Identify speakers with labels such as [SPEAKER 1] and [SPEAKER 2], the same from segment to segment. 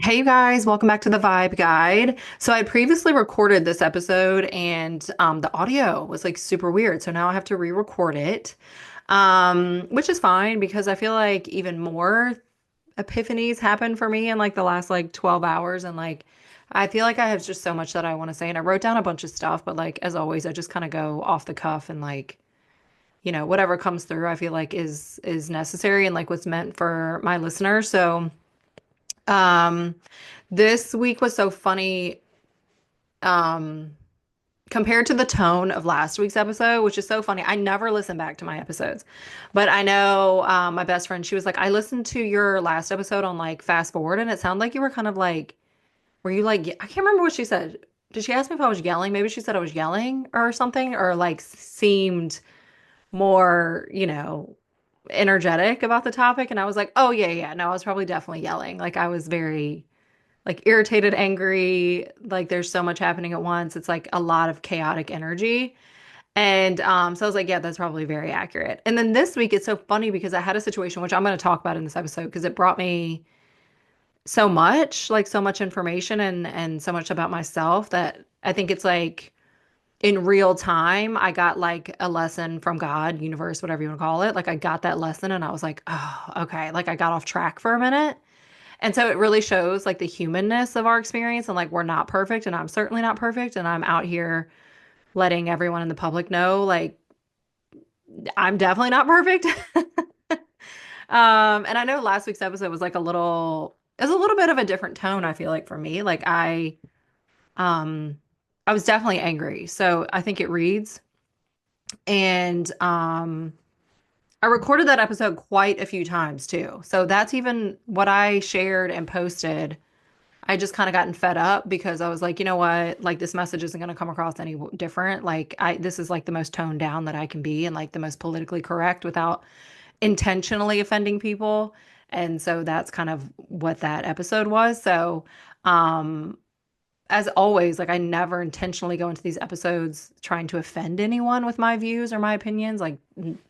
[SPEAKER 1] Hey you guys, welcome back to the Vibe Guide. So I previously recorded this episode and the audio was like super weird. So now I have to re-record it, which is fine because I feel like even more epiphanies happen for me in like the last like 12 hours. And like I feel like I have just so much that I want to say. And I wrote down a bunch of stuff, but like as always, I just kind of go off the cuff and like, whatever comes through, I feel like is necessary and like what's meant for my listeners. So um, this week was so funny, um, compared to the tone of last week's episode, which is so funny. I never listen back to my episodes, but I know my best friend, she was like, I listened to your last episode on like fast forward, and it sounded like you were kind of like, were you like, I can't remember what she said. Did she ask me if I was yelling? Maybe she said I was yelling or something, or like seemed more, energetic about the topic. And I was like, oh, yeah, yeah. No, I was probably definitely yelling. Like I was very like irritated, angry, like there's so much happening at once. It's like a lot of chaotic energy. And so I was like, yeah, that's probably very accurate. And then this week it's so funny because I had a situation which I'm going to talk about in this episode because it brought me so much, like so much information and so much about myself that I think it's like in real time, I got like a lesson from God, universe, whatever you want to call it. Like I got that lesson and I was like, oh, okay. Like I got off track for a minute. And so it really shows like the humanness of our experience and like we're not perfect and I'm certainly not perfect and I'm out here letting everyone in the public know like I'm definitely not perfect. And I know last week's episode was like it was a little bit of a different tone, I feel like for me. Like um I was definitely angry. So I think it reads. And I recorded that episode quite a few times too. So that's even what I shared and posted. I just kind of gotten fed up because I was like, you know what? Like this message isn't going to come across any different. Like this is like the most toned down that I can be and like the most politically correct without intentionally offending people. And so that's kind of what that episode was. So, um, as always, like I never intentionally go into these episodes trying to offend anyone with my views or my opinions. Like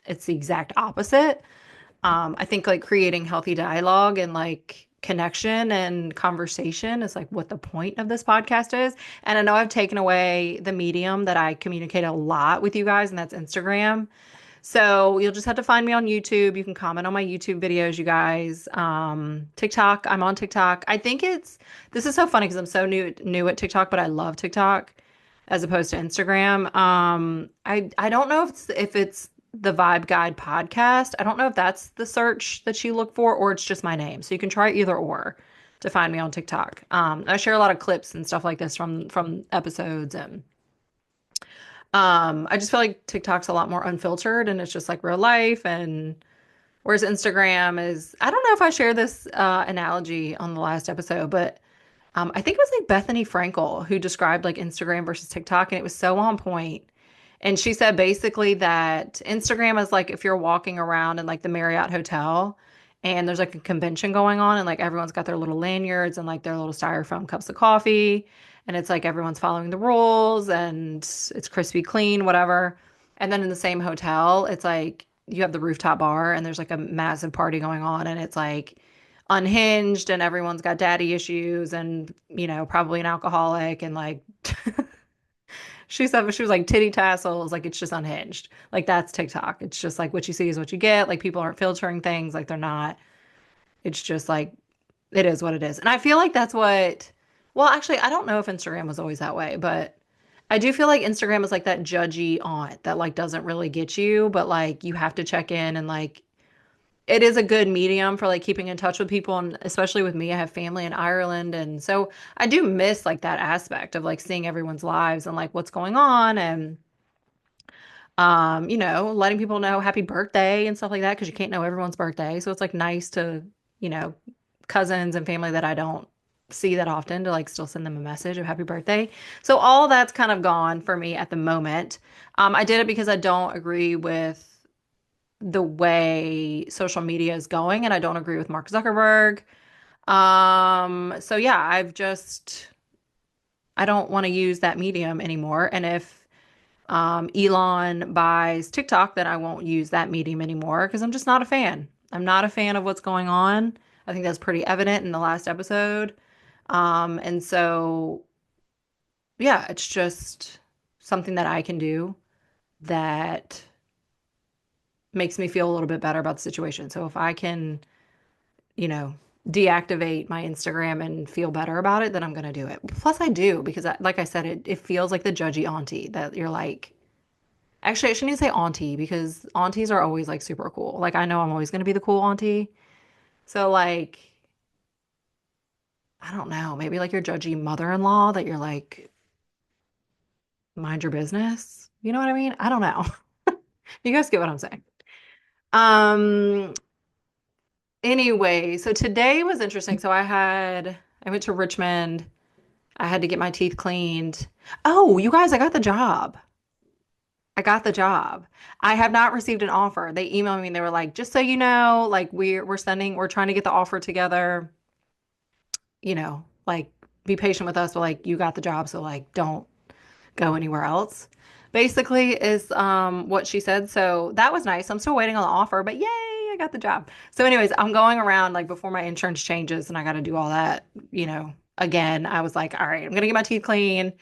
[SPEAKER 1] it's the exact opposite. I think like creating healthy dialogue and like connection and conversation is like what the point of this podcast is. And I know I've taken away the medium that I communicate a lot with you guys, and that's Instagram. So you'll just have to find me on YouTube. You can comment on my YouTube videos, you guys. TikTok, I'm on TikTok. This is so funny because I'm so new at TikTok, but I love TikTok as opposed to Instagram. I don't know if it's the Vibe Guide podcast. I don't know if that's the search that you look for or it's just my name. So you can try either or to find me on TikTok. I share a lot of clips and stuff like this from episodes and I just feel like TikTok's a lot more unfiltered and it's just like real life and whereas Instagram is I don't know if I shared this analogy on the last episode, but I think it was like Bethany Frankel who described like Instagram versus TikTok, and it was so on point. And she said basically that Instagram is like if you're walking around in like the Marriott Hotel and there's like a convention going on and like everyone's got their little lanyards and like their little styrofoam cups of coffee. And it's like everyone's following the rules and it's crispy clean, whatever. And then in the same hotel, it's like you have the rooftop bar and there's like a massive party going on and it's like unhinged and everyone's got daddy issues and, probably an alcoholic and like she was like titty tassels, like it's just unhinged. Like that's TikTok. It's just like what you see is what you get. Like people aren't filtering things, like they're not. It's just like it is what it is. And I feel like that's what well, actually, I don't know if Instagram was always that way, but I do feel like Instagram is like that judgy aunt that like doesn't really get you, but like you have to check in and like it is a good medium for like keeping in touch with people and especially with me, I have family in Ireland and so I do miss like that aspect of like seeing everyone's lives and like what's going on and letting people know happy birthday and stuff like that because you can't know everyone's birthday. So it's like nice to, you know, cousins and family that I don't see that often to like still send them a message of happy birthday. So all that's kind of gone for me at the moment. I did it because I don't agree with the way social media is going, and I don't agree with Mark Zuckerberg. So yeah, I don't want to use that medium anymore. And if Elon buys TikTok, then I won't use that medium anymore because I'm just not a fan. I'm not a fan of what's going on. I think that's pretty evident in the last episode. And so, yeah, it's just something that I can do that makes me feel a little bit better about the situation. So if I can, you know, deactivate my Instagram and feel better about it, then I'm going to do it. Plus, I do because, like I said, it feels like the judgy auntie that you're like, actually, I shouldn't even say auntie because aunties are always like super cool. Like, I know I'm always going to be the cool auntie. So, like, I don't know, maybe like your judgy mother-in-law that you're like, mind your business. You know what I mean? I don't know. You guys get what I'm saying. Um, anyway, so today was interesting. I went to Richmond. I had to get my teeth cleaned. Oh, you guys, I got the job. I got the job. I have not received an offer. They emailed me and they were like, just so you know, like we're trying to get the offer together, like be patient with us, but like you got the job, so like don't go anywhere else. Basically is what she said. So that was nice. I'm still waiting on the offer, but yay, I got the job. So anyways, I'm going around like before my insurance changes and I got to do all that, again. I was like, all right, I'm gonna get my teeth clean.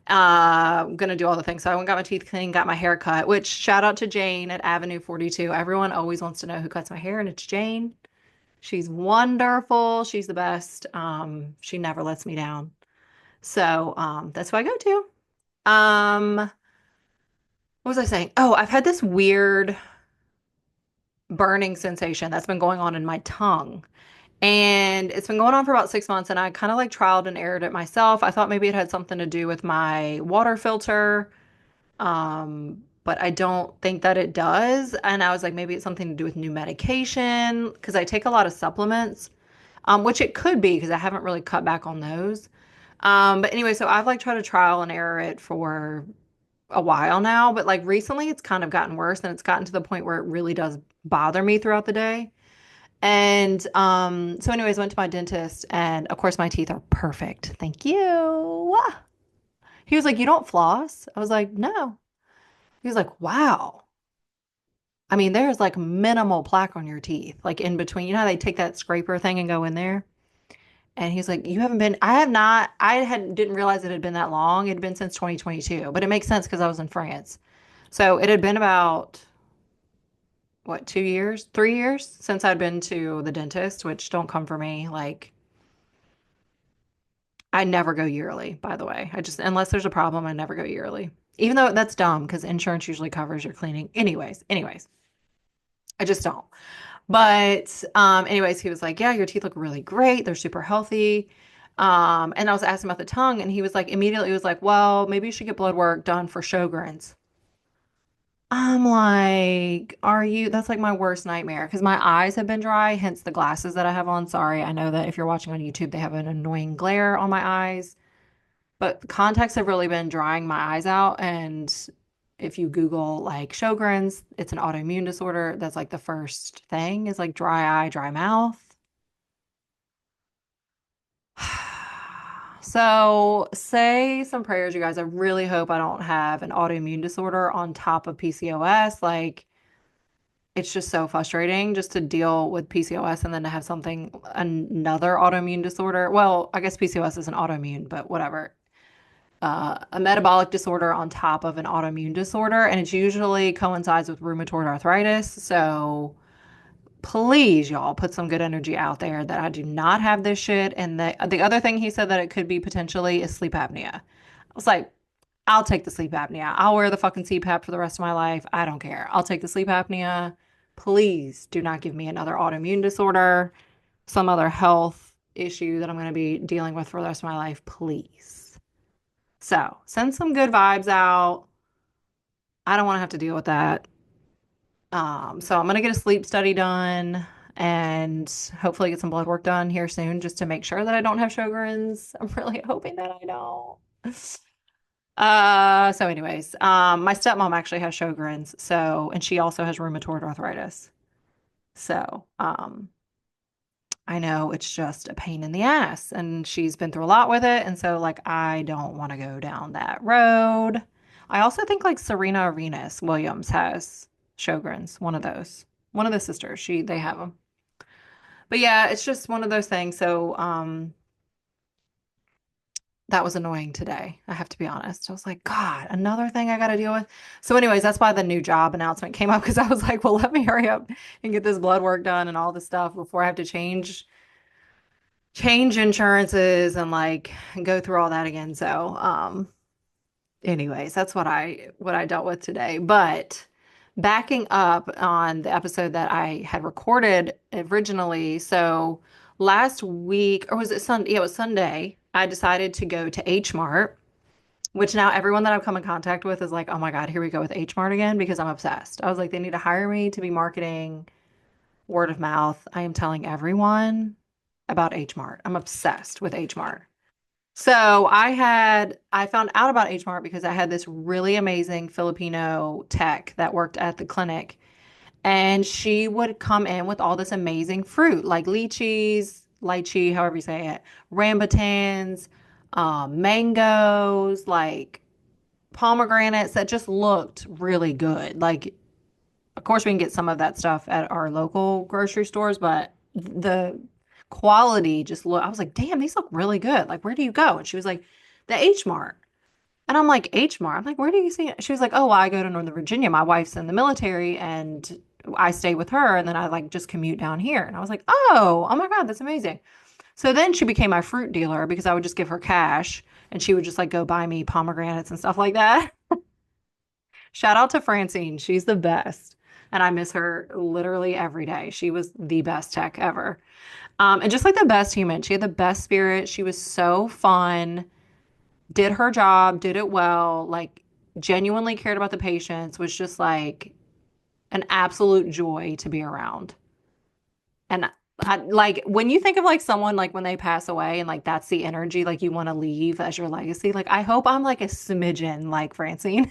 [SPEAKER 1] I'm gonna do all the things. So I went and got my teeth clean, got my hair cut, which shout out to Jane at Avenue 42. Everyone always wants to know who cuts my hair, and it's Jane. She's wonderful. She's the best. She never lets me down. So that's who I go to. What was I saying? Oh, I've had this weird burning sensation that's been going on in my tongue. And it's been going on for about 6 months, and I kind of like trialed and errored it myself. I thought maybe it had something to do with my water filter. But I don't think that it does. And I was like, maybe it's something to do with new medication because I take a lot of supplements, which it could be because I haven't really cut back on those. But anyway, so I've like tried to trial and error it for a while now, but like recently it's kind of gotten worse and it's gotten to the point where it really does bother me throughout the day. And so anyways, went to my dentist and of course my teeth are perfect. Thank you. He was like, "You don't floss?" I was like, "No." He was like, "Wow. I mean, there's like minimal plaque on your teeth, like in between. You know how they take that scraper thing and go in there?" And he's like, "You haven't been, I have not, I had didn't realize it had been that long. It had been since 2022, but it makes sense because I was in France. So it had been about what, 2 years, 3 years since I'd been to the dentist, which don't come for me. Like, I never go yearly, by the way. Unless there's a problem, I never go yearly. Even though that's dumb because insurance usually covers your cleaning. Anyways, I just don't. But anyways, he was like, "Yeah, your teeth look really great. They're super healthy." And I was asking about the tongue, and he was like, immediately he was like, "Well, maybe you should get blood work done for Sjogren's." I'm like, "Are you?" That's like my worst nightmare because my eyes have been dry, hence the glasses that I have on. Sorry, I know that if you're watching on YouTube, they have an annoying glare on my eyes, but the contacts have really been drying my eyes out. And if you Google like Sjogren's, it's an autoimmune disorder. That's like the first thing is like dry eye, dry mouth. So say some prayers, you guys. I really hope I don't have an autoimmune disorder on top of PCOS. Like, it's just so frustrating just to deal with PCOS and then to have another autoimmune disorder. Well, I guess PCOS isn't autoimmune, but whatever. A metabolic disorder on top of an autoimmune disorder, and it usually coincides with rheumatoid arthritis. So please, y'all, put some good energy out there that I do not have this shit. And the other thing he said that it could be potentially is sleep apnea. I was like, I'll take the sleep apnea. I'll wear the fucking CPAP for the rest of my life. I don't care. I'll take the sleep apnea. Please do not give me another autoimmune disorder, some other health issue that I'm going to be dealing with for the rest of my life. Please. So send some good vibes out. I don't want to have to deal with that. So I'm gonna get a sleep study done and hopefully get some blood work done here soon just to make sure that I don't have Sjogren's. I'm really hoping that I don't. So anyways, my stepmom actually has Sjogren's, and she also has rheumatoid arthritis. So, I know it's just a pain in the ass and she's been through a lot with it. And so like I don't want to go down that road. I also think like Serena Venus Williams has Sjogren's, one of those. One of the sisters, they have them. But yeah, it's just one of those things. So That was annoying today. I have to be honest. I was like, God, another thing I got to deal with. So, anyways, that's why the new job announcement came up because I was like, well, let me hurry up and get this blood work done and all this stuff before I have to change insurances and like go through all that again. So, anyways, that's what I dealt with today. But backing up on the episode that I had recorded originally, so last week, or was it Sunday? Yeah, it was Sunday. I decided to go to H Mart, which now everyone that I've come in contact with is like, oh my God, here we go with H Mart again because I'm obsessed. I was like, they need to hire me to be marketing word of mouth. I am telling everyone about H Mart. I'm obsessed with H Mart. So I found out about H Mart because I had this really amazing Filipino tech that worked at the clinic, and she would come in with all this amazing fruit like lychee, however you say it, rambutans, mangoes, like pomegranates that just looked really good. Like, of course, we can get some of that stuff at our local grocery stores, but the quality just look, I was like, damn, these look really good. Like, where do you go? And she was like, the H Mart. And I'm like, H Mart? I'm like, where do you see it? She was like, oh, well, I go to Northern Virginia. My wife's in the military and I stay with her. And then I like just commute down here. And I was like, oh my God, that's amazing. So then she became my fruit dealer because I would just give her cash and she would just like go buy me pomegranates and stuff like that. Shout out to Francine. She's the best. And I miss her literally every day. She was the best tech ever. And just like the best human. She had the best spirit. She was so fun, did her job, did it well, like genuinely cared about the patients, was just like an absolute joy to be around. And like when you think of like someone like when they pass away and like that's the energy like you want to leave as your legacy, like I hope I'm like a smidgen like Francine.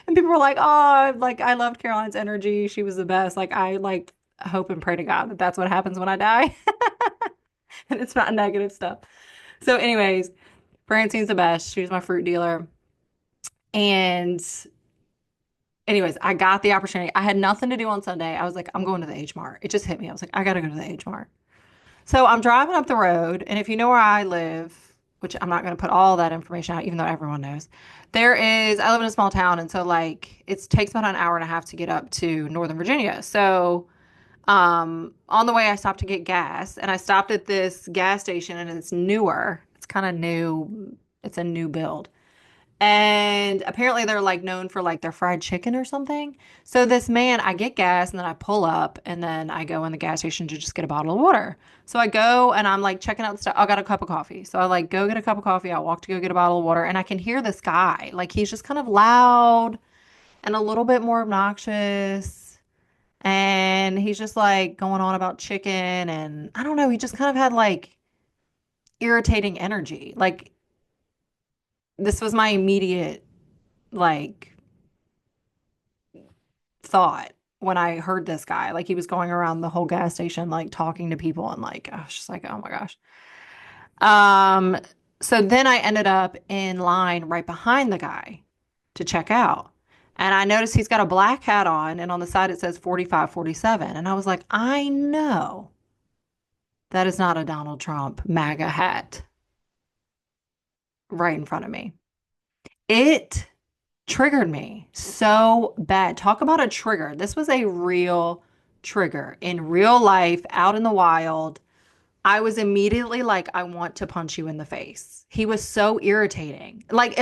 [SPEAKER 1] And people were like, "Oh, like I loved Caroline's energy. She was the best." Like I like hope and pray to God that that's what happens when I die, and it's not negative stuff. So, anyways, Francine's the best. She was my fruit dealer, and anyways, I got the opportunity. I had nothing to do on Sunday. I was like, I'm going to the H Mart. It just hit me. I was like, I gotta go to the H Mart. So I'm driving up the road, and if you know where I live, which I'm not going to put all that information out, even though everyone knows, I live in a small town, and so like it takes about an hour and a half to get up to Northern Virginia. So on the way, I stopped to get gas, and I stopped at this gas station, and it's newer. It's kind of new. It's a new build. And apparently they're like known for like their fried chicken or something. So this man, I get gas and then I pull up and then I go in the gas station to just get a bottle of water. So I go and I'm like checking out the stuff. I got a cup of coffee. So I like go get a cup of coffee. I walk to go get a bottle of water and I can hear this guy. Like he's just kind of loud and a little bit more obnoxious. And he's just like going on about chicken and I don't know, he just kind of had like irritating energy. Like this was my immediate like thought when I heard this guy. Like he was going around the whole gas station, like talking to people, and like I was just like, oh my gosh. Um, so then I ended up in line right behind the guy to check out. And I noticed he's got a black hat on, and on the side it says 45, 47. And I was like, I know that is not a Donald Trump MAGA hat right in front of me. It triggered me so bad. Talk about a trigger. This was a real trigger in real life, out in the wild. I was immediately like, I want to punch you in the face. He was so irritating. Like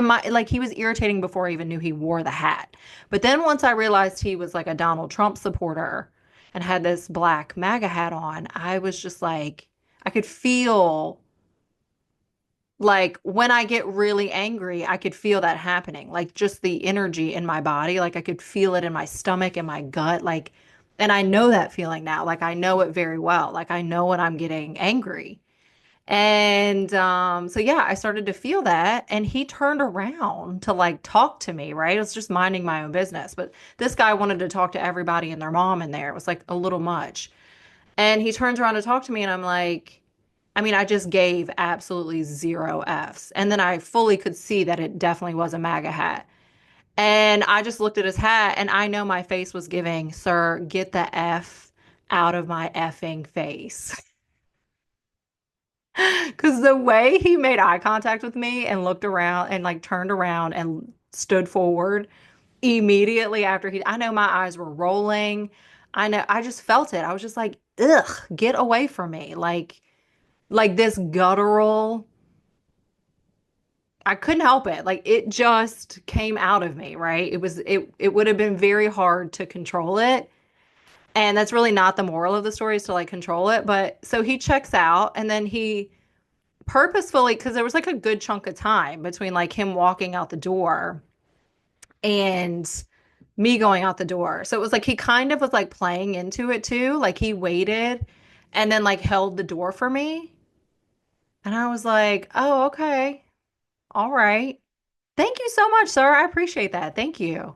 [SPEAKER 1] he was irritating before I even knew he wore the hat. But then once I realized he was like a Donald Trump supporter and had this black MAGA hat on, I was just like, I could feel like when I get really angry, I could feel that happening. Like just the energy in my body, like I could feel it in my stomach and my gut. Like, and I know that feeling now. Like I know it very well. Like I know when I'm getting angry. And so yeah, I started to feel that. And he turned around to like talk to me, right? I was just minding my own business. But this guy wanted to talk to everybody and their mom in there. It was like a little much. And he turns around to talk to me, and I'm like, I mean, I just gave absolutely zero Fs. And then I fully could see that it definitely was a MAGA hat. And I just looked at his hat, and I know my face was giving, sir, get the F out of my effing face. Because the way he made eye contact with me and looked around and like turned around and stood forward immediately after I know my eyes were rolling. I know, I just felt it. I was just like, ugh, get away from me. Like this guttural, I couldn't help it. Like it just came out of me, right? It would have been very hard to control it. And that's really not the moral of the story is to like control it. But so he checks out and then he purposefully, because there was like a good chunk of time between like him walking out the door and me going out the door. So it was like he kind of was like playing into it too. Like he waited and then like held the door for me. And I was like, oh, okay. All right. Thank you so much, sir. I appreciate that. Thank you.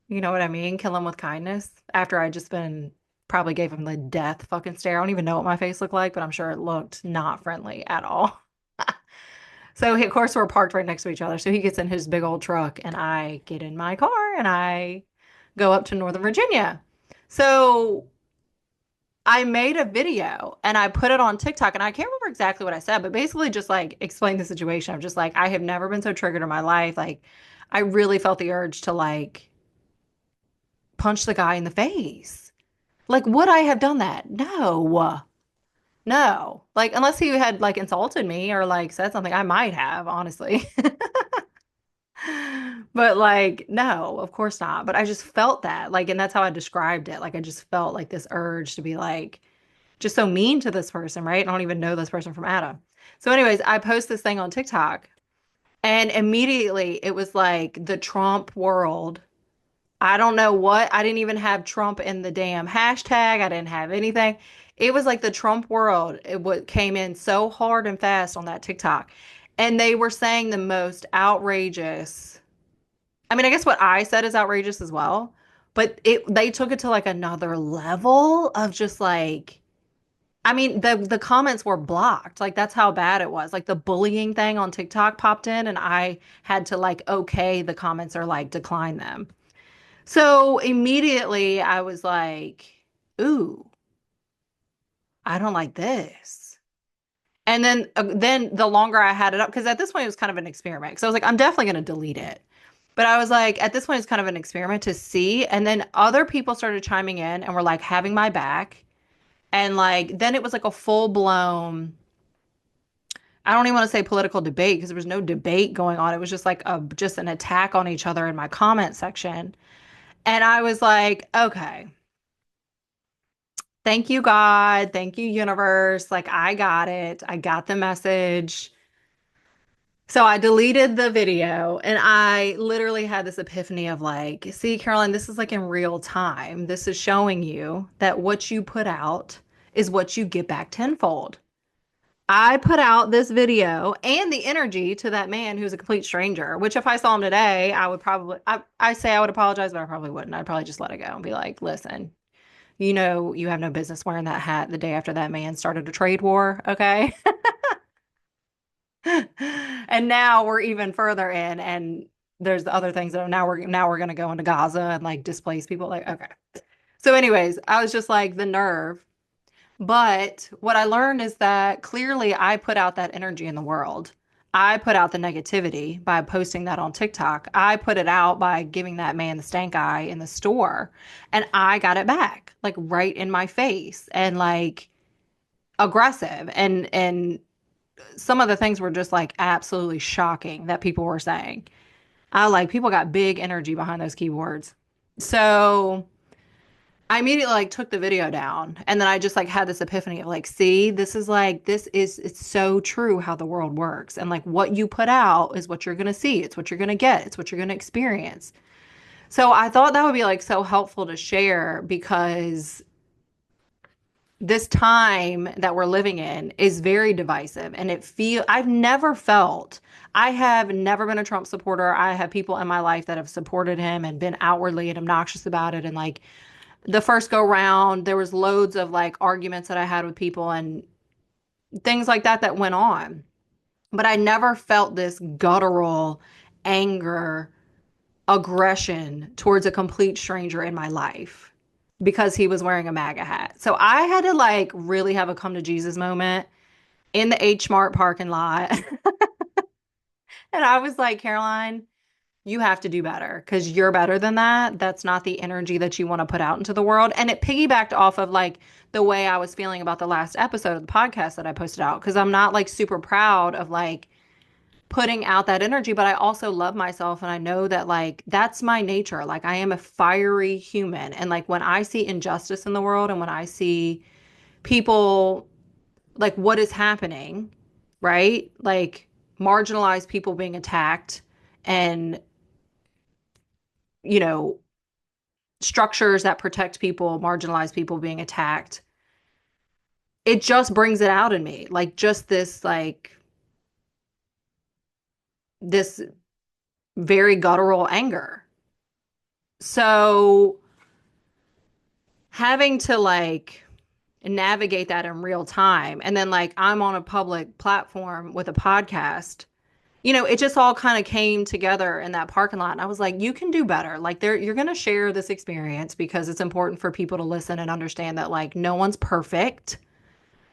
[SPEAKER 1] You know what I mean? Kill him with kindness after I just been probably gave him the death fucking stare. I don't even know what my face looked like, but I'm sure it looked not friendly at all. So, of course, we're parked right next to each other. So he gets in his big old truck, and I get in my car and I go up to Northern Virginia. So I made a video and I put it on TikTok, and I can't remember exactly what I said, but basically just like explain the situation. I'm just like, I have never been so triggered in my life. Like, I really felt the urge to like punch the guy in the face. Like, would I have done that? No. No. Like, unless he had like insulted me or like said something, I might have, honestly. But like, no, of course not. But I just felt that. Like, and that's how I described it. Like, I just felt like this urge to be like, just so mean to this person, right? I don't even know this person from Adam. So, anyways, I post this thing on TikTok and immediately it was like the Trump world. I don't know what. I didn't even have Trump in the damn hashtag. I didn't have anything. It was like the Trump world. It came in so hard and fast on that TikTok. And they were saying the most outrageous. I mean, I guess what I said is outrageous as well, but they took it to like another level of just like I mean, the comments were blocked. Like that's how bad it was. Like the bullying thing on TikTok popped in and I had to like okay the comments or like decline them. So immediately I was like, ooh, I don't like this. And then the longer I had it up, because at this point it was kind of an experiment. So I was like, I'm definitely going to delete it. But I was like, at this point it's kind of an experiment to see. And then other people started chiming in and were like having my back. And like then it was like a full blown, I don't even want to say political debate because there was no debate going on. It was just like a just an attack on each other in my comment section. And I was like, okay, thank you, God. Thank you, universe. Like, I got it. I got the message. So I deleted the video and I literally had this epiphany of like, see, Caroline, this is like in real time. This is showing you that what you put out is what you get back tenfold. I put out this video and the energy to that man who's a complete stranger, which if I saw him today, I would probably, I say I would apologize, but I probably wouldn't. I'd probably just let it go and be like, listen, you know, you have no business wearing that hat the day after that man started a trade war, okay? And now we're even further in, and there's the other things that now we're gonna go into Gaza and like displace people. Like, okay. So, anyways, I was just like the nerve. But what I learned is that clearly I put out that energy in the world. I put out the negativity by posting that on TikTok. I put it out by giving that man the stank eye in the store, and I got it back, like right in my face and like aggressive. And some of the things were just like absolutely shocking that people were saying. I like people got big energy behind those keywords. So I immediately like took the video down and then I just like had this epiphany of like, see, it's so true how the world works. And like what you put out is what you're going to see. It's what you're going to get. It's what you're going to experience. So I thought that would be like so helpful to share because this time that we're living in is very divisive and I have never been a Trump supporter. I have people in my life that have supported him and been outwardly and obnoxious about it and like the first go round, there was loads of like arguments that I had with people and things like that that went on. But I never felt this guttural anger, aggression towards a complete stranger in my life because he was wearing a MAGA hat. So I had to like really have a come to Jesus moment in the H Mart parking lot. And I was like, Caroline, you have to do better because you're better than that. That's not the energy that you want to put out into the world. And it piggybacked off of like the way I was feeling about the last episode of the podcast that I posted out because I'm not like super proud of like putting out that energy, but I also love myself and I know that like that's my nature. Like I am a fiery human. And like when I see injustice in the world and when I see people like what is happening, right? Like marginalized people being attacked and, you know, structures that protect people, marginalized people being attacked, it just brings it out in me. Like just this very guttural anger. So having to like navigate that in real time and then like I'm on a public platform with a podcast, it just all kind of came together in that parking lot. And I was like, you can do better. Like you're going to share this experience because it's important for people to listen and understand that like no one's perfect.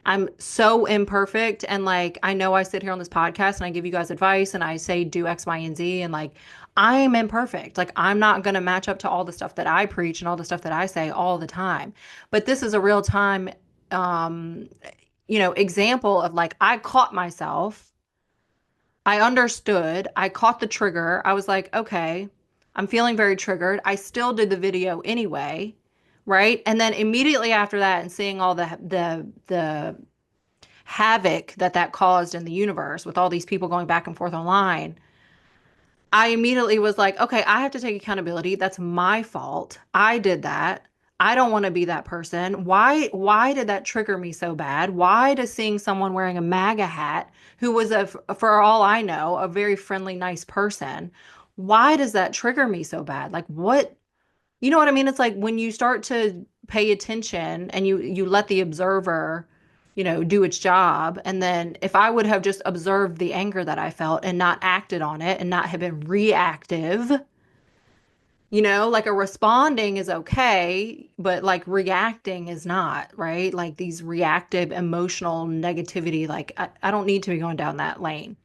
[SPEAKER 1] I'm so imperfect. And like, I know I sit here on this podcast and I give you guys advice and I say do X, Y, and Z. And like, I'm imperfect. Like, I'm not going to match up to all the stuff that I preach and all the stuff that I say all the time. But this is a real time, um, example of like, I caught myself. I understood. I caught the trigger. I was like, okay, I'm feeling very triggered. I still did the video anyway. Right. And then immediately after that and seeing all the havoc that that caused in the universe with all these people going back and forth online, I immediately was like, okay, I have to take accountability. That's my fault. I did that. I don't want to be that person. Why did that trigger me so bad? Why does seeing someone wearing a MAGA hat who was for all I know, a very friendly, nice person, why does that trigger me so bad? Like what you know what I mean? It's like when you start to pay attention and you let the observer, do its job. And then if I would have just observed the anger that I felt and not acted on it and not have been reactive, like a responding is okay, but like reacting is not, right? Like these reactive emotional negativity, like I don't need to be going down that lane.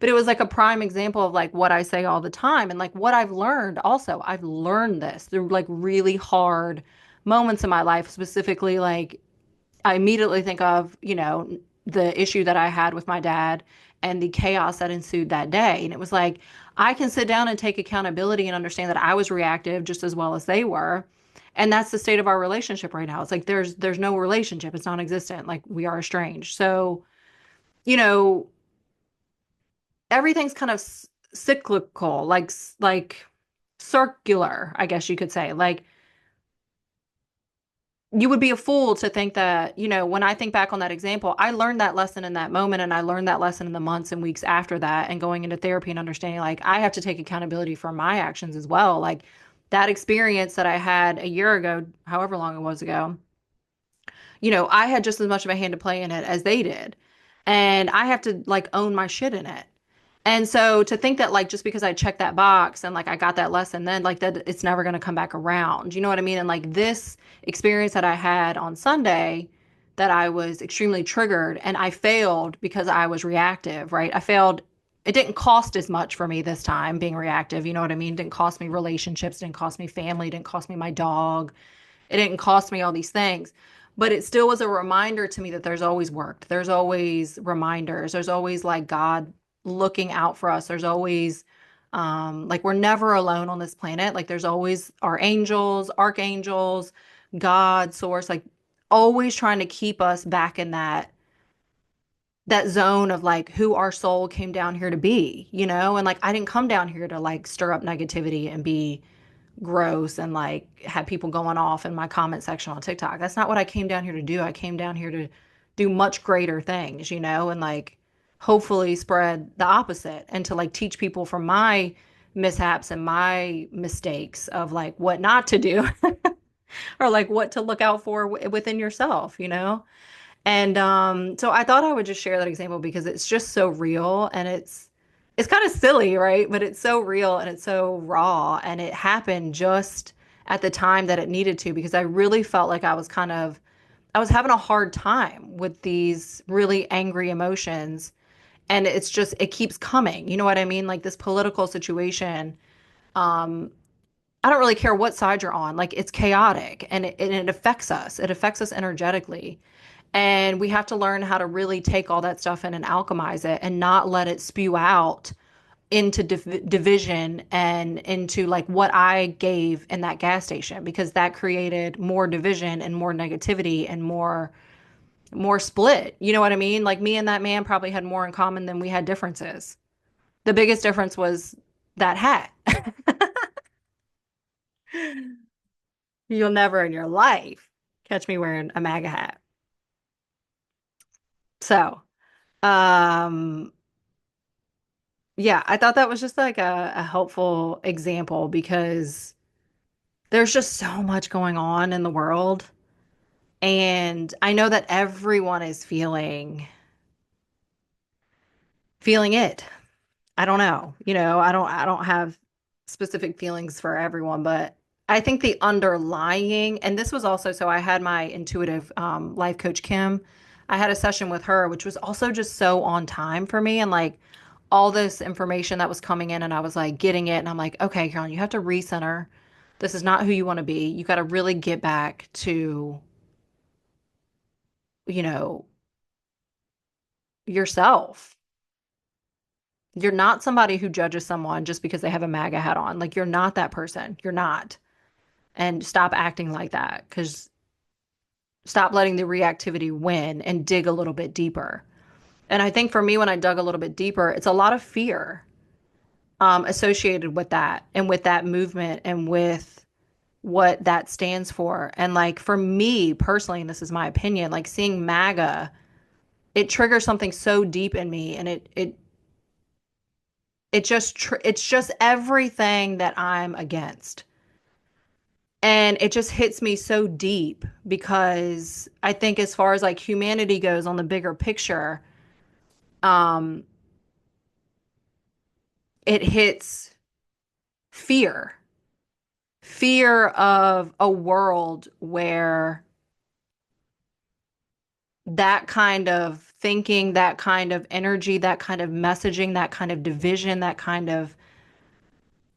[SPEAKER 1] But it was like a prime example of like what I say all the time and like what I've learned also. I've learned this through like really hard moments in my life, specifically like I immediately think of, the issue that I had with my dad and the chaos that ensued that day. And it was like I can sit down and take accountability and understand that I was reactive just as well as they were. And that's the state of our relationship right now. It's like there's no relationship. It's non-existent. Like we are estranged. So, you know, everything's kind of cyclical, like circular, I guess you could say. Like you would be a fool to think that, when I think back on that example, I learned that lesson in that moment and I learned that lesson in the months and weeks after that and going into therapy and understanding like I have to take accountability for my actions as well. Like that experience that I had a year ago, however long it was ago, I had just as much of a hand to play in it as they did. And I have to like own my shit in it. And so to think that like just because I checked that box and like I got that lesson then like that it's never going to come back around. You know what I mean? And like this experience that I had on Sunday that I was extremely triggered and I failed because I was reactive, right? I failed. It didn't cost as much for me this time being reactive. You know what I mean? It didn't cost me relationships, didn't cost me family, didn't cost me my dog. It didn't cost me all these things. But it still was a reminder to me that there's always work. There's always reminders. There's always like God looking out for us. There's always like we're never alone on this planet. Like there's always our angels, archangels, God, source, like always trying to keep us back in that zone of like who our soul came down here to be, And like I didn't come down here to like stir up negativity and be gross and like have people going off in my comment section on TikTok. That's not what I came down here to do. I came down here to do much greater things, and like hopefully spread the opposite and to like teach people from my mishaps and my mistakes of like what not to do or like what to look out for within yourself, And so I thought I would just share that example because it's just so real and it's kind of silly, right? But it's so real and it's so raw and it happened just at the time that it needed to because I really felt like I was kind of I was having a hard time with these really angry emotions. And it's just, it keeps coming. You know what I mean? Like this political situation. Um, I don't really care what side you're on. Like it's chaotic and it affects us. It affects us energetically. And we have to learn how to really take all that stuff in and alchemize it and not let it spew out into division and into like what I gave in that gas station because that created more division and more negativity and more split. You know what I mean? Like me and that man probably had more in common than we had differences. The biggest difference was that hat. You'll never in your life catch me wearing a MAGA hat. So, um, yeah, I thought that was just like a helpful example because there's just so much going on in the world. And I know that everyone is feeling it. I don't know. I don't have specific feelings for everyone, but I think the underlying, and this was also, so I had my intuitive life coach, Kim. I had a session with her, which was also just so on time for me. And like all this information that was coming in, and I was like getting it. And I'm like, okay, Carolyn, you have to recenter. This is not who you want to be. You got to really get back to, you know, yourself. You're not somebody who judges someone just because they have a MAGA hat on. Like, you're not that person. You're not. And stop acting like that because stop letting the reactivity win and dig a little bit deeper. And I think for me, when I dug a little bit deeper, it's a lot of fear associated with that and with that movement and with what that stands for. And like for me personally, and this is my opinion, like seeing MAGA, it triggers something so deep in me and it's just everything that I'm against. And it just hits me so deep because I think as far as like humanity goes on the bigger picture, um, it hits fear, fear of a world where that kind of thinking, that kind of energy, that kind of messaging, that kind of division, that kind of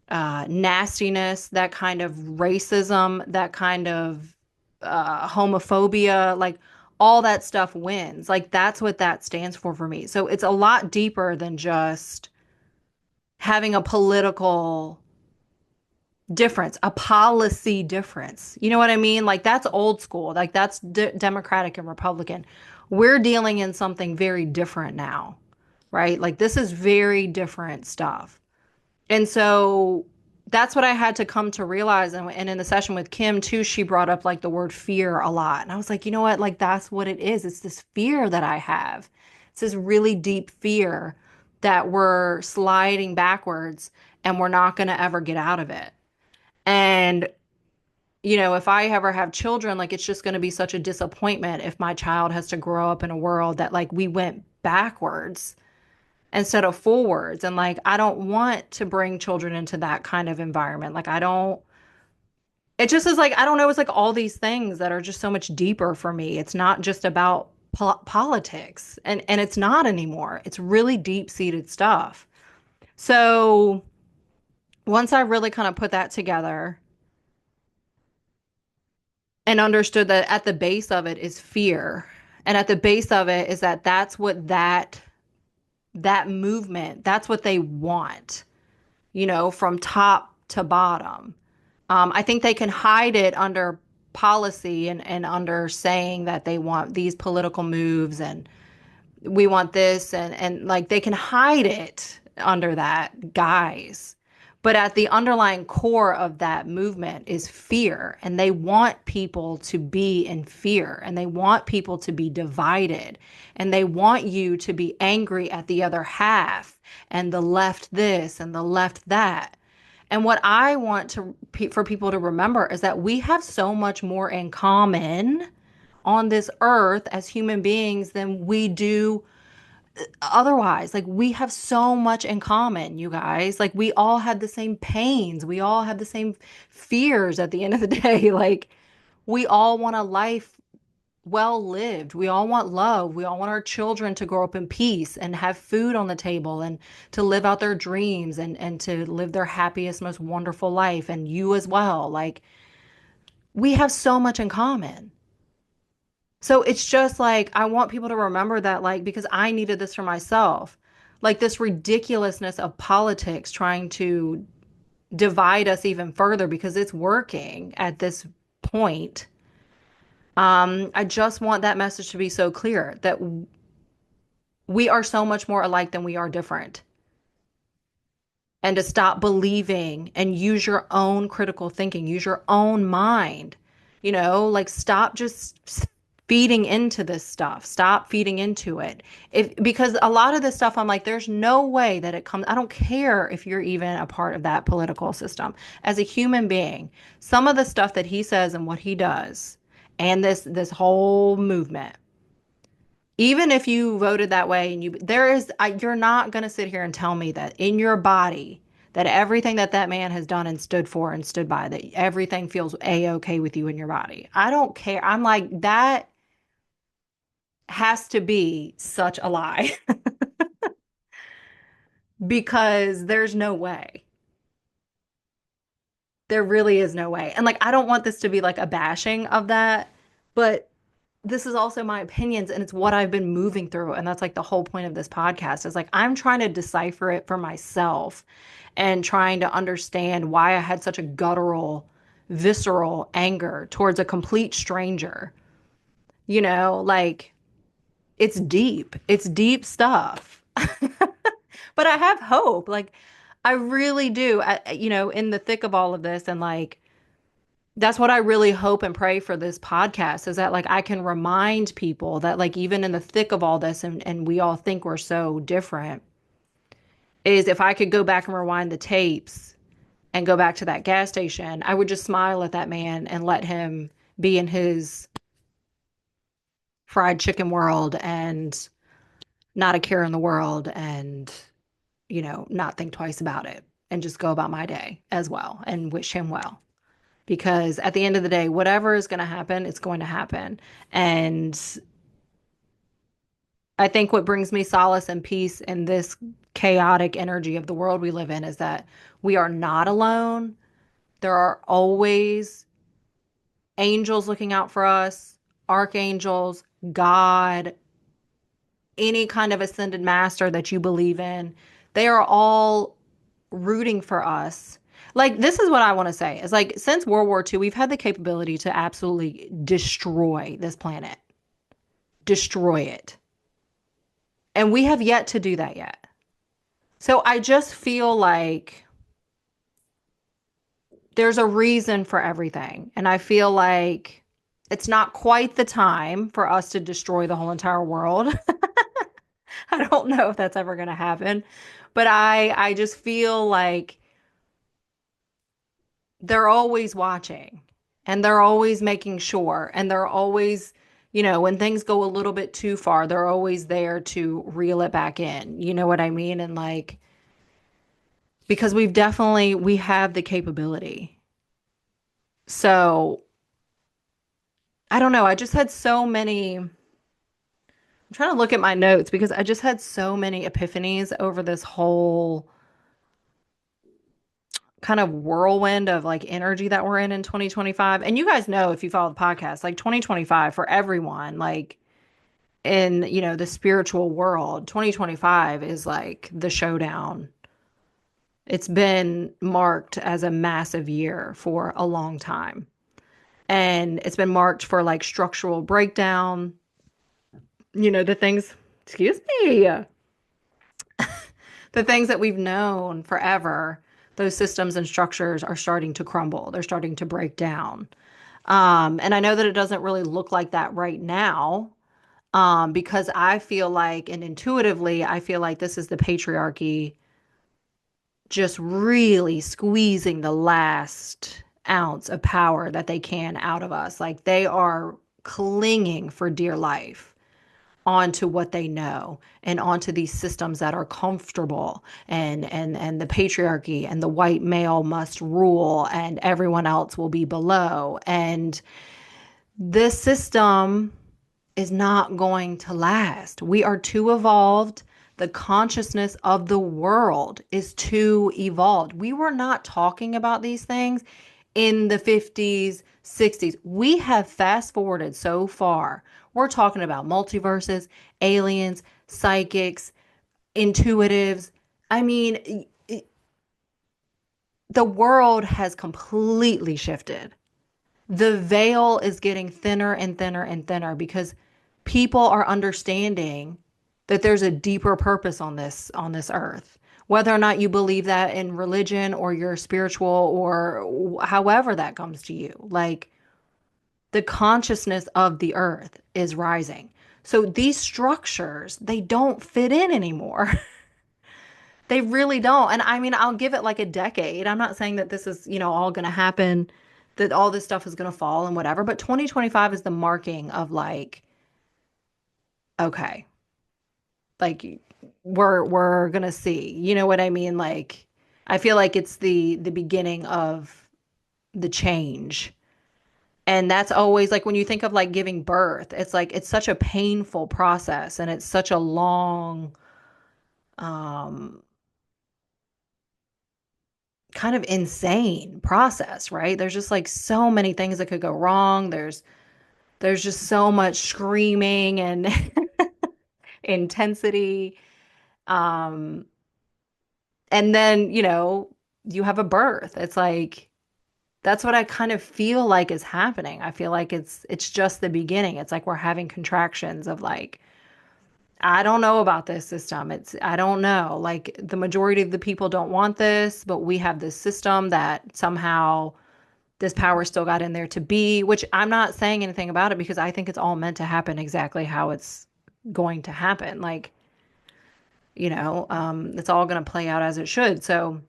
[SPEAKER 1] nastiness, that kind of racism, that kind of homophobia, like all that stuff wins. Like that's what that stands for me. So it's a lot deeper than just having a political difference, a policy difference. You know what I mean? Like that's old school. Like that's Democratic and Republican. We're dealing in something very different now, right? Like this is very different stuff. And so that's what I had to come to realize. And in the session with Kim too, she brought up like the word fear a lot. And I was like, you know what? Like that's what it is. It's this fear that I have. It's this really deep fear that we're sliding backwards and we're not going to ever get out of it. And, if I ever have children, like it's just going to be such a disappointment if my child has to grow up in a world that like we went backwards instead of forwards. And like, I don't want to bring children into that kind of environment. Like, I don't, it just is like, I don't know. It's like all these things that are just so much deeper for me. It's not just about politics and it's not anymore. It's really deep seated stuff. So once I really kind of put that together and understood that at the base of it is fear. And at the base of it is that that's what that movement, that's what they want, from top to bottom. I think they can hide it under policy and under saying that they want these political moves and we want this and like they can hide it under that guise. But at the underlying core of that movement is fear. And they want people to be in fear and they want people to be divided and they want you to be angry at the other half and the left this and the left that. And what I want for people to remember is that we have so much more in common on this earth as human beings than we do otherwise. Like we have so much in common, you guys. Like we all had the same pains. We all have the same fears at the end of the day. Like we all want a life well lived. We all want love. We all want our children to grow up in peace and have food on the table and to live out their dreams and to live their happiest, most wonderful life. And you as well. Like, we have so much in common. So it's just like, I want people to remember that, like, because I needed this for myself. Like, this ridiculousness of politics trying to divide us even further because it's working at this point. I just want that message to be so clear that we are so much more alike than we are different. And to stop believing and use your own critical thinking, use your own mind, like stop just feeding into this stuff. Stop feeding into it. Because a lot of this stuff, I'm like, there's no way that it comes. I don't care if you're even a part of that political system. As a human being, some of the stuff that he says and what he does, and this whole movement, even if you voted that way and you're not going to sit here and tell me that in your body that everything that that man has done and stood for and stood by, that everything feels a-okay with you in your body. I don't care. I'm like, that has to be such a lie because there's no way. There really is no way. And like, I don't want this to be like a bashing of that, but this is also my opinions and it's what I've been moving through. And that's like the whole point of this podcast is like, I'm trying to decipher it for myself and trying to understand why I had such a guttural, visceral anger towards a complete stranger. Like, it's deep stuff. But I have hope. Like, I really do. In the thick of all of this, and like, that's what I really hope and pray for this podcast is that like I can remind people that like even in the thick of all this and we all think we're so different, is if I could go back and rewind the tapes and go back to that gas station, I would just smile at that man and let him be in his fried chicken world and not a care in the world and, not think twice about it and just go about my day as well and wish him well. Because at the end of the day, whatever is going to happen, it's going to happen. And I think what brings me solace and peace in this chaotic energy of the world we live in is that we are not alone. There are always angels looking out for us, archangels, God, any kind of ascended master that you believe in. They are all rooting for us. Like, this is what I want to say is like, since World War II, we've had the capability to absolutely destroy this planet, destroy it. And we have yet to do that yet. So I just feel like there's a reason for everything. And I feel like it's not quite the time for us to destroy the whole entire world. I don't know if that's ever going to happen, but I just feel like they're always watching and they're always making sure and they're always, when things go a little bit too far, they're always there to reel it back in. You know what I mean? And like, because we have the capability. So I don't know. I just had so many. I'm trying to look at my notes because I just had so many epiphanies over this whole kind of whirlwind of like energy that we're in 2025. And you guys know if you follow the podcast, like 2025 for everyone, like in, the spiritual world, 2025 is like the showdown. It's been marked as a massive year for a long time. And it's been marked for like structural breakdown, the things, excuse me, the things that we've known forever, those systems and structures are starting to crumble. They're starting to break down. And I know that it doesn't really look like that right now, because I feel like, and intuitively, I feel like this is the patriarchy just really squeezing the last ounce of power that they can out of us. Like they are clinging for dear life onto what they know and onto these systems that are comfortable and the patriarchy and the white male must rule and everyone else will be below. And this system is not going to last. We are too evolved. The consciousness of the world is too evolved. We were not talking about these things in the 50s, 60s. We have fast forwarded so far. We're talking about multiverses, aliens, psychics, intuitives. I mean, the world has completely shifted. The veil is getting thinner and thinner and thinner because people are understanding that there's a deeper purpose on this earth. Whether or not you believe that in religion or you're spiritual or however that comes to you, like the consciousness of the earth is rising. So these structures, they don't fit in anymore. They really don't. And I mean, I'll give it like a decade. I'm not saying that this is, all going to happen, that all this stuff is going to fall and whatever, but 2025 is the marking of like, okay, like we're going to see. You know what I mean? Like I feel like it's the beginning of the change. And that's always like when you think of like giving birth, it's like it's such a painful process and it's such a long um kind of insane process, right? There's just like so many things that could go wrong. There's just so much screaming and intensity. Um, and then, you have a birth. It's like that's what I kind of feel like is happening. I feel like it's just the beginning. It's like we're having contractions of like, I don't know about this system. I don't know. Like the majority of the people don't want this, but we have this system that somehow this power still got in there to be, which I'm not saying anything about it because I think it's all meant to happen exactly how it's going to happen. Like, it's all going to play out as it should. So,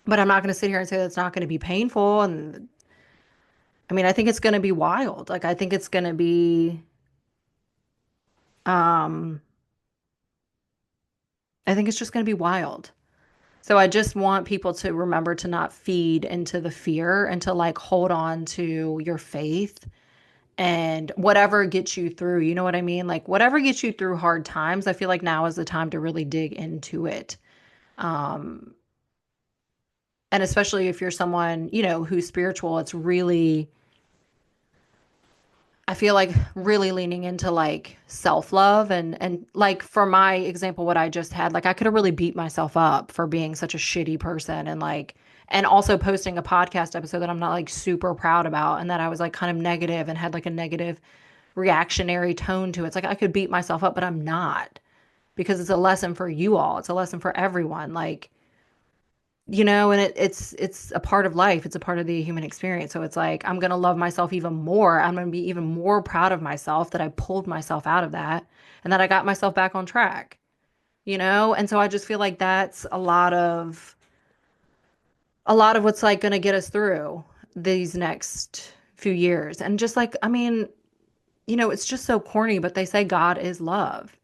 [SPEAKER 1] but I'm not going to sit here and say that's not going to be painful. And I mean, I think it's going to be wild. Like, I think it's going to be, um, I think it's just going to be wild. So I just want people to remember to not feed into the fear and to like hold on to your faith and whatever gets you through, you know what I mean? Like whatever gets you through hard times, I feel like now is the time to really dig into it. Um, and especially if you're someone, who's spiritual, it's really, I feel like really leaning into like self-love and like for my example, what I just had, like I could have really beat myself up for being such a shitty person and like and also posting a podcast episode that I'm not like super proud about and that I was like kind of negative and had like a negative reactionary tone to it. It's like I could beat myself up, but I'm not because it's a lesson for you all. It's a lesson for everyone. Like, and it's a part of life. It's a part of the human experience. So it's like I'm gonna love myself even more. I'm gonna be even more proud of myself that I pulled myself out of that and that I got myself back on track. And so I just feel like that's a lot of what's like gonna get us through these next few years. And just like, I mean, it's just so corny, but they say God is love.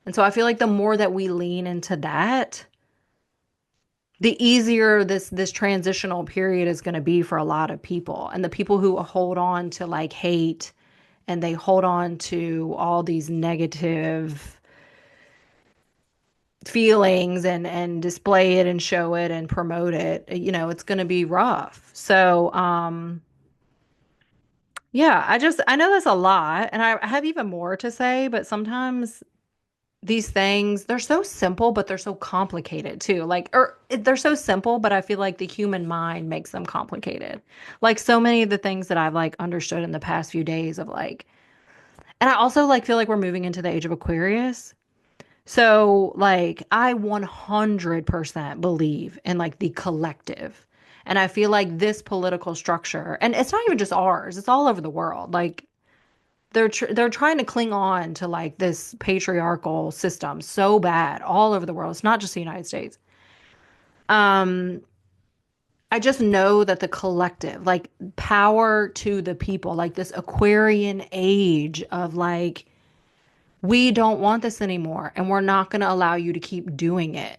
[SPEAKER 1] And so I feel like the more that we lean into that, the easier this transitional period is going to be for a lot of people. And the people who hold on to like hate and they hold on to all these negative feelings and display it and show it and promote it, it's going to be rough. So, yeah, I know that's a lot and I have even more to say, but sometimes these things, they're so simple, but they're so complicated too. Like, or they're so simple, but I feel like the human mind makes them complicated. Like so many of the things that I've like understood in the past few days of like, and I also like feel like we're moving into the age of Aquarius. So like I 100% believe in like the collective. And I feel like this political structure, and it's not even just ours, it's all over the world. Like they're trying to cling on to like this patriarchal system so bad all over the world. It's not just the United States. Um, I just know that the collective, like power to the people, like this Aquarian age of like, we don't want this anymore and we're not going to allow you to keep doing it.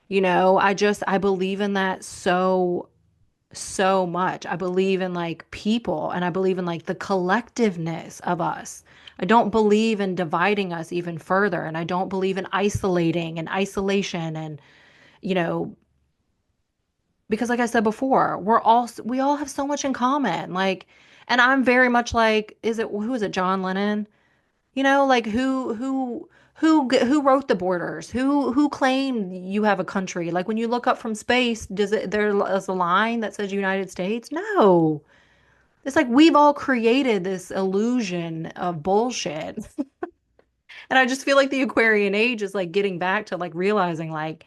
[SPEAKER 1] I believe in that so so much. I believe in like people and I believe in like the collectiveness of us. I don't believe in dividing us even further. And I don't believe in isolating and isolation and, you know, because like I said before, we all have so much in common. Like, and I'm very much like, who is it, John Lennon? Like who wrote the borders? Who claimed you have a country? Like when you look up from space, there's a line that says United States? No. It's like we've all created this illusion of bullshit. And I just feel like the Aquarian age is like getting back to like realizing like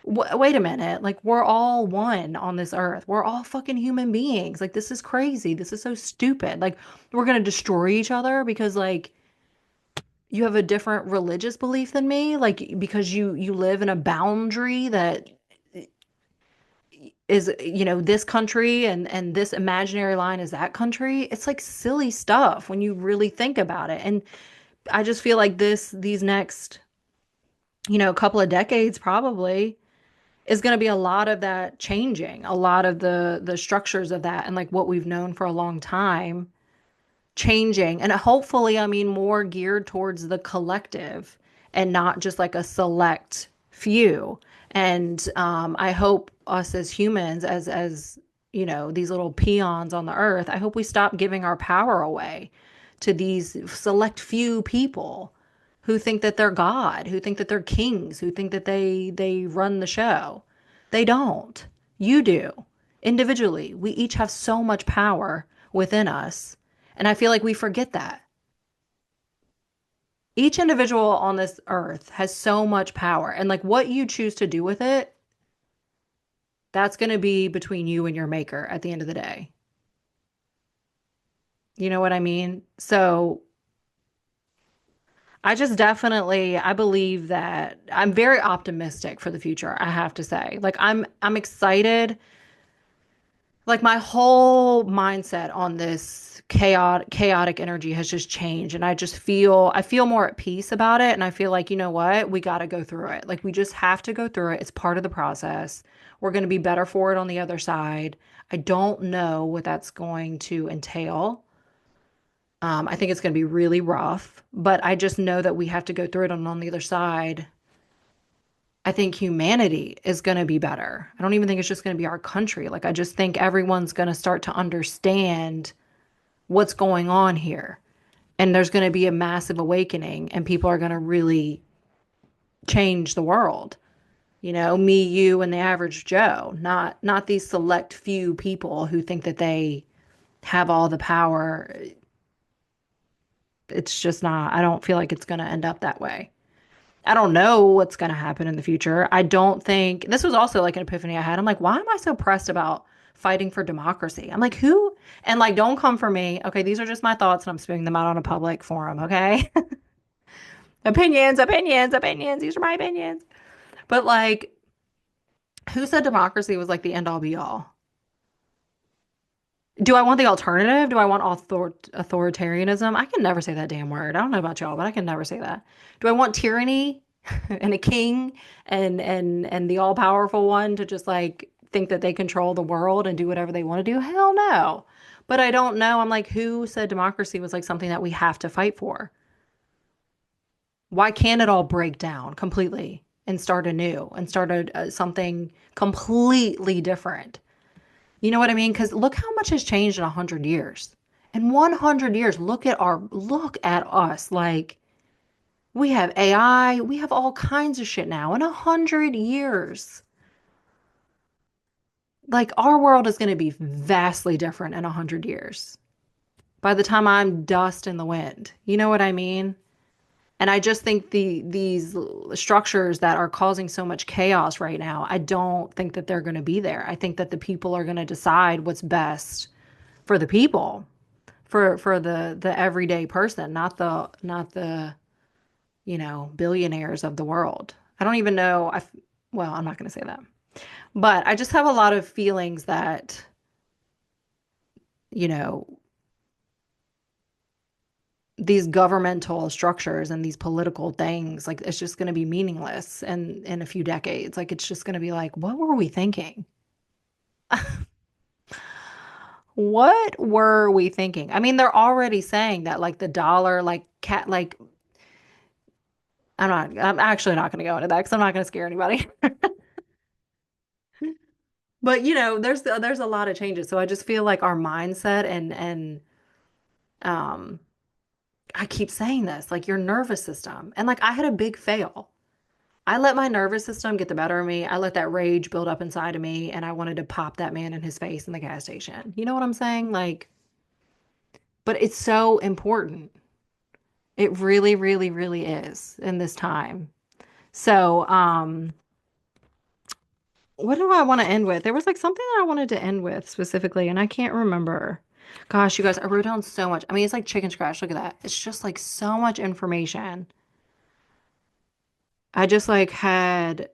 [SPEAKER 1] wait a minute, like we're all one on this earth. We're all fucking human beings. Like this is crazy. This is so stupid. Like we're gonna destroy each other because like you have a different religious belief than me, like because you live in a boundary that is, this country and this imaginary line is that country. It's like silly stuff when you really think about it. And I just feel like these next, couple of decades probably is going to be a lot of that changing, a lot of the structures of that and like what we've known for a long time changing, and hopefully I mean more geared towards the collective and not just like a select few. And I hope us as humans, as these little peons on the earth, I hope we stop giving our power away to these select few people who think that they're God, who think that they're kings, who think that they run the show. They don't. You do. Individually, we each have so much power within us, and I feel like we forget that. Each individual on this earth has so much power. And like what you choose to do with it, that's going to be between you and your maker at the end of the day. You know what I mean? So I believe that I'm very optimistic for the future, I have to say. Like I'm excited. Like my whole mindset on this chaotic energy has just changed, and I feel more at peace about it, and I feel like, you know what? We got to go through it. Like we just have to go through it. It's part of the process. We're going to be better for it on the other side. I don't know what that's going to entail. I think it's going to be really rough, but I just know that we have to go through it, and on the other side, I think humanity is going to be better. I don't even think it's just going to be our country. Like, I just think everyone's going to start to understand what's going on here. And there's going to be a massive awakening, and people are going to really change the world. Me, you, and the average Joe, not these select few people who think that they have all the power. It's just not, I don't feel like it's going to end up that way. I don't know what's going to happen in the future. I don't think this was also like an epiphany I had. I'm like, why am I so pressed about fighting for democracy? I'm like, who? And like, don't come for me. Okay, these are just my thoughts and I'm spewing them out on a public forum. Okay. Opinions. These are my opinions. But like, who said democracy was like the end all be all? Do I want the alternative? Do I want authoritarianism? I can never say that damn word. I don't know about y'all, but I can never say that. Do I want tyranny and a king and the all-powerful one to just like think that they control the world and do whatever they want to do? Hell no. But I don't know. I'm like, who said democracy was like something that we have to fight for? Why can't it all break down completely and start anew and start something completely different? You know what I mean? Because look how much has changed in 100 years. In 100 years, look at us. Like we have AI, we have all kinds of shit now. In 100 years, like our world is going to be vastly different in 100 years. By the time I'm dust in the wind, you know what I mean? And I just think these structures that are causing so much chaos right now, I don't think that they're going to be there. I think that the people are going to decide what's best for the people, for the everyday person, not the billionaires of the world. I don't even know. Well, I'm not going to say that, but I just have a lot of feelings that you know these governmental structures and these political things, like it's just going to be meaningless in a few decades. Like it's just going to be like, what were we thinking? What were we thinking? I mean, they're already saying that like the dollar, like cat, like I'm actually not going to go into that because I'm not going to scare anybody. But there's a lot of changes. So I just feel like our mindset and um I keep saying this, like your nervous system. And like I had a big fail. I let my nervous system get the better of me. I let that rage build up inside of me and I wanted to pop that man in his face in the gas station. You know what I'm saying? Like, but it's so important. It really, really, really is in this time. So, what do I want to end with? There was like something that I wanted to end with specifically, and I can't remember. Gosh, you guys, I wrote down so much. I mean, it's like chicken scratch. Look at that. It's just like so much information. I just like had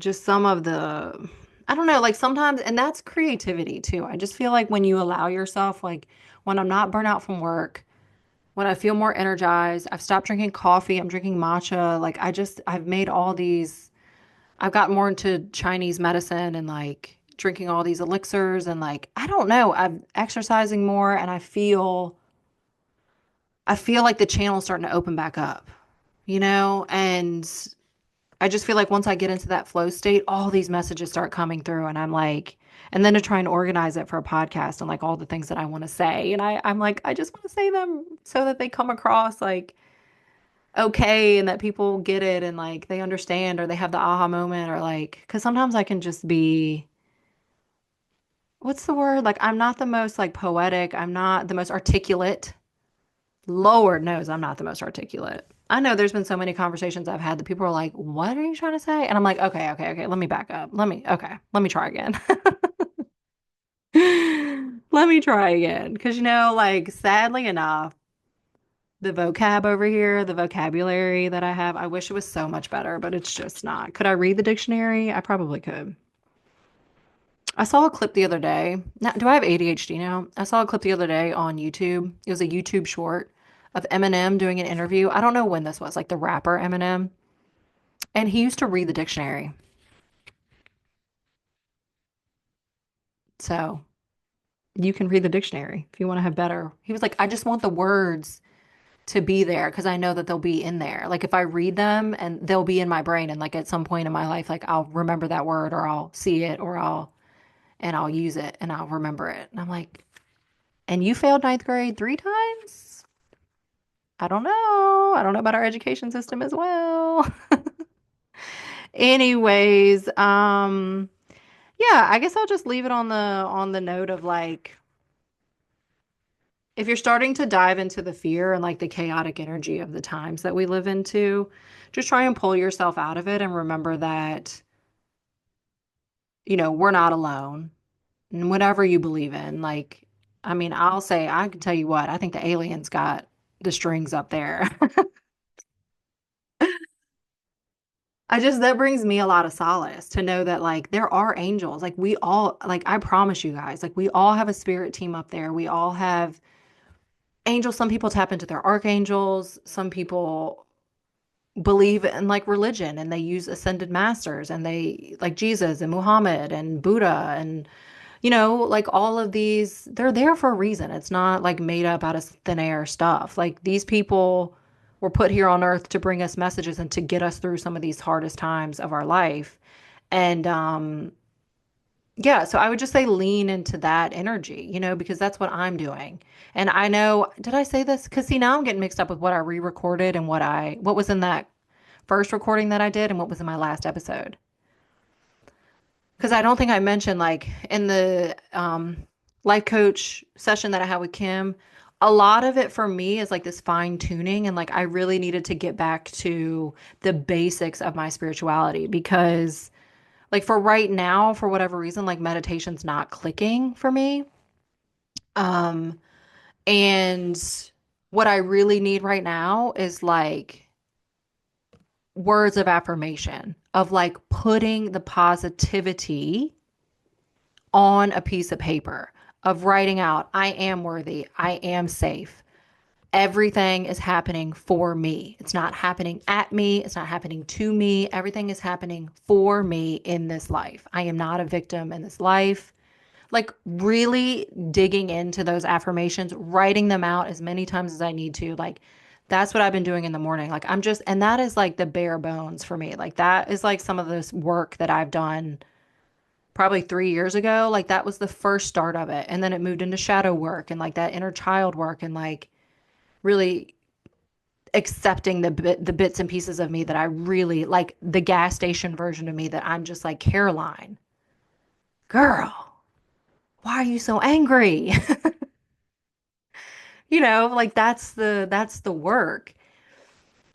[SPEAKER 1] just some of the, I don't know, like sometimes, and that's creativity too. I just feel like when you allow yourself, like when I'm not burnt out from work, when I feel more energized, I've stopped drinking coffee, I'm drinking matcha. Like I've made all these, I've gotten more into Chinese medicine and like drinking all these elixirs and like, I don't know, I'm exercising more and I feel like the channel's starting to open back up, and I just feel like once I get into that flow state, all these messages start coming through, and I'm like, and then to try and organize it for a podcast and like all the things that I want to say. And I'm like, I just want to say them so that they come across like okay and that people get it and like they understand or they have the aha moment or like, because sometimes I can just be, what's the word? Like, I'm not the most like poetic, I'm not the most articulate. Lord knows I'm not the most articulate. I know there's been so many conversations I've had that people are like, "What are you trying to say?" And I'm like, "Okay, okay, okay. Let me back up. Let me try again. Let me try again." Because, like, sadly enough, the vocab over here, the vocabulary that I have, I wish it was so much better, but it's just not. Could I read the dictionary? I probably could. I saw a clip the other day. Now, do I have ADHD now? I saw a clip the other day on YouTube. It was a YouTube short of Eminem doing an interview. I don't know when this was, like the rapper Eminem. And he used to read the dictionary. So you can read the dictionary if you want to have better. He was like, I just want the words to be there because I know that they'll be in there. Like if I read them and they'll be in my brain and like at some point in my life, like I'll remember that word or I'll see it or I'll use it and I'll remember it. And I'm like, and you failed ninth grade 3 times? I don't know. I don't know about our education system as well. Anyways, yeah, I guess I'll just leave it on the note of like if you're starting to dive into the fear and like the chaotic energy of the times that we live into, just try and pull yourself out of it and remember that, we're not alone. And whatever you believe in, like, I mean, I can tell you what, I think the aliens got the strings up there. That brings me a lot of solace to know that like there are angels. Like we all, like I promise you guys, like we all have a spirit team up there. We all have angels. Some people tap into their archangels. Some people believe in like religion and they use ascended masters and they like Jesus and Muhammad and Buddha and like all of these, they're there for a reason. It's not like made up out of thin air stuff. Like these people were put here on earth to bring us messages and to get us through some of these hardest times of our life. And yeah, so I would just say lean into that energy, because that's what I'm doing. And I know, did I say this? Because see, now I'm getting mixed up with what I re-recorded and what was in that first recording that I did and what was in my last episode. Because I don't think I mentioned like in the life coach session that I had with Kim, a lot of it for me is like this fine tuning and like I really needed to get back to the basics of my spirituality because like for right now, for whatever reason, like meditation's not clicking for me. Um, and what I really need right now is like words of affirmation of like putting the positivity on a piece of paper, of writing out, I am worthy, I am safe. Everything is happening for me. It's not happening at me. It's not happening to me. Everything is happening for me in this life. I am not a victim in this life. like really digging into those affirmations, writing them out as many times as I need to. Like that's what I've been doing in the morning. Like I'm just, and that is like the bare bones for me. Like that is like some of this work that I've done probably 3 years ago. Like that was the first start of it. And then it moved into shadow work and like that inner child work and like really accepting the bits and pieces of me that I really like the gas station version of me that I'm just like, Caroline, girl, why are you so angry? Like that's the work.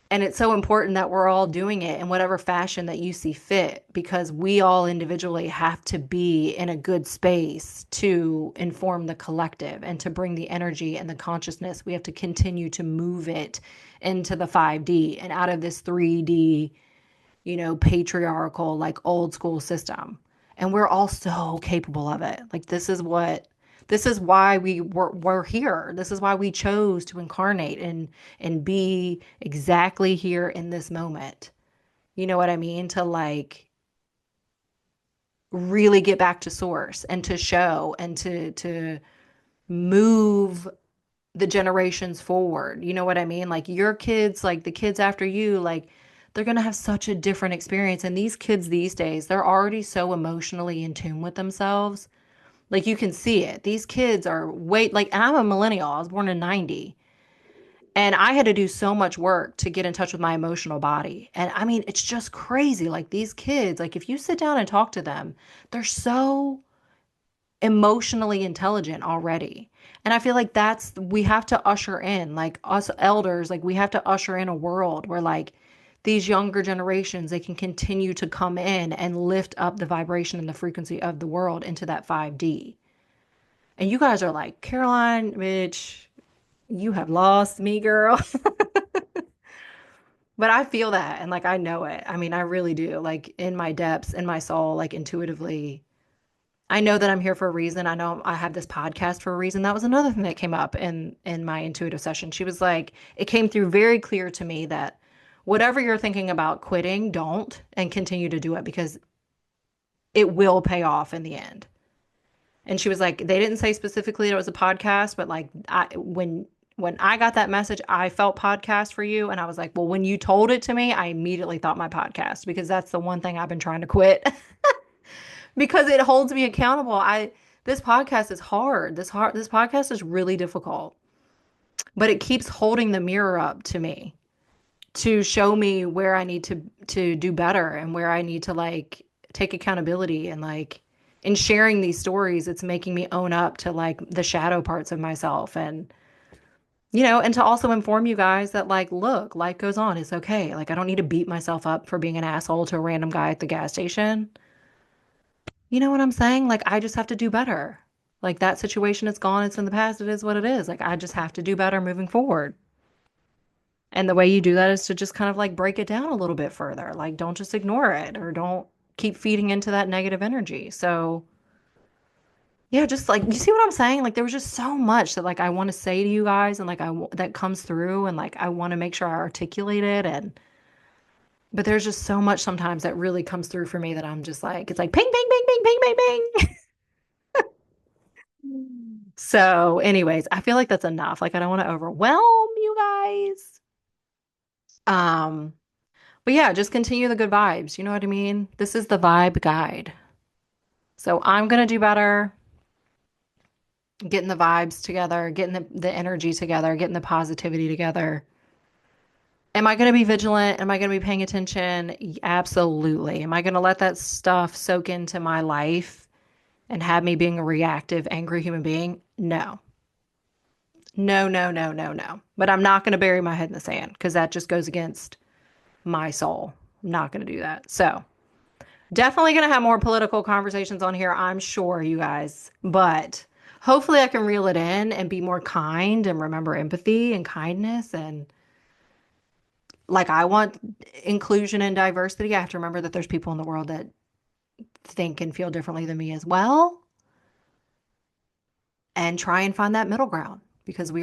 [SPEAKER 1] And it's so important that we're all doing it in whatever fashion that you see fit, because we all individually have to be in a good space to inform the collective and to bring the energy and the consciousness. We have to continue to move it into the 5D and out of this 3D, patriarchal, like old school system. And we're all so capable of it. Like this is why we're here. This is why we chose to incarnate and be exactly here in this moment. You know what I mean? To like really get back to source and to show and to move the generations forward. You know what I mean? Like your kids, like the kids after you, like they're going to have such a different experience. And these kids these days, they're already so emotionally in tune with themselves. Like you can see it. These kids are like, and I'm a millennial. I was born in 90. And I had to do so much work to get in touch with my emotional body. And I mean, it's just crazy. Like these kids, like if you sit down and talk to them, they're so emotionally intelligent already. And I feel like we have to usher in, like us elders, like we have to usher in a world where like these younger generations, they can continue to come in and lift up the vibration and the frequency of the world into that 5D. And you guys are like, Caroline, bitch, you have lost me, girl. But I feel that and like I know it. I mean, I really do. Like in my depths, in my soul, like intuitively, I know that I'm here for a reason. I know I have this podcast for a reason. That was another thing that came up in my intuitive session. She was like, it came through very clear to me that whatever you're thinking about quitting, don't and continue to do it because it will pay off in the end. And she was like, they didn't say specifically it was a podcast, but like when I got that message, I felt podcast for you. And I was like, well, when you told it to me, I immediately thought my podcast because that's the one thing I've been trying to quit because it holds me accountable. This podcast is hard. This podcast is really difficult, but it keeps holding the mirror up to me to show me where I need to do better and where I need to like take accountability and like in sharing these stories, it's making me own up to like the shadow parts of myself and and to also inform you guys that like, look, life goes on. It's okay. Like I don't need to beat myself up for being an asshole to a random guy at the gas station. You know what I'm saying? Like I just have to do better. Like that situation is gone. It's in the past. It is what it is. Like I just have to do better moving forward. And the way you do that is to just kind of like break it down a little bit further. Like, don't just ignore it or don't keep feeding into that negative energy. So, yeah, just like, you see what I'm saying? Like, there was just so much that like I want to say to you guys and like that comes through and like I want to make sure I articulate it. But there's just so much sometimes that really comes through for me that I'm just like, it's like ping, ping, ping, ping, ping, ping, ping. So, anyways, I feel like that's enough. Like, I don't want to overwhelm you guys. Um, But yeah, just continue the good vibes. You know what I mean? This is the vibe guide. So I'm going to do better, getting the vibes together, getting the energy together, getting the positivity together. Am I going to be vigilant? Am I going to be paying attention? Absolutely. Am I going to let that stuff soak into my life and have me being a reactive, angry human being? No. No, no, no, no, no. But I'm not going to bury my head in the sand because that just goes against my soul. I'm not going to do that. So. Definitely going to have more political conversations on here, I'm sure, you guys. But hopefully, I can reel it in and be more kind and remember empathy and kindness. And like, I want inclusion and diversity. I have to remember that there's people in the world that think and feel differently than me as well. And try and find that middle ground because we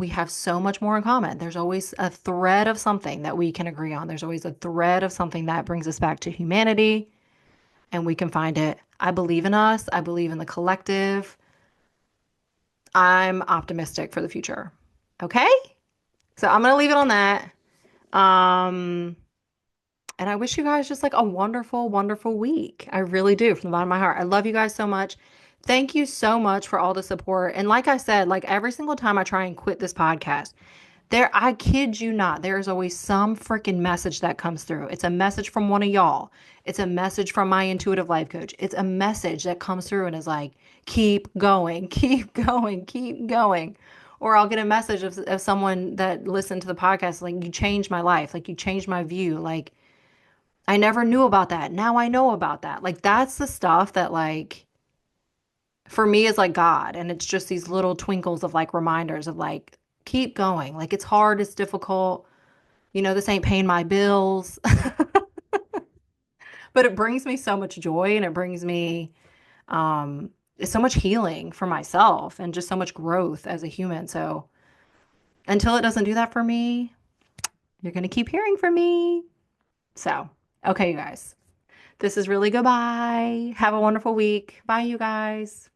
[SPEAKER 1] have so much more in common. There's always a thread of something that we can agree on. There's always a thread of something that brings us back to humanity and we can find it I believe in us. I believe in the collective. I'm optimistic for the future. Okay? So I'm going to leave it on that. Um, and I wish you guys just like a wonderful, wonderful week. I really do from the bottom of my heart. I love you guys so much. Thank you so much for all the support. And like I said, like every single time I try and quit this podcast, I kid you not, there's always some freaking message that comes through. It's a message from one of y'all. It's a message from my intuitive life coach. It's a message that comes through and is like, keep going, keep going, keep going. Or I'll get a message of someone that listened to the podcast, like, you changed my life, like, you changed my view. Like, I never knew about that. Now I know about that. Like, that's the stuff that, like, for me is like God. And it's just these little twinkles of like reminders of like, keep going. Like, it's hard, it's difficult. This ain't paying my bills, but it brings me so much joy and it brings me um, so much healing for myself and just so much growth as a human. So until it doesn't do that for me, you're going to keep hearing from me. So, okay, you guys, this is really goodbye. Have a wonderful week. Bye, you guys.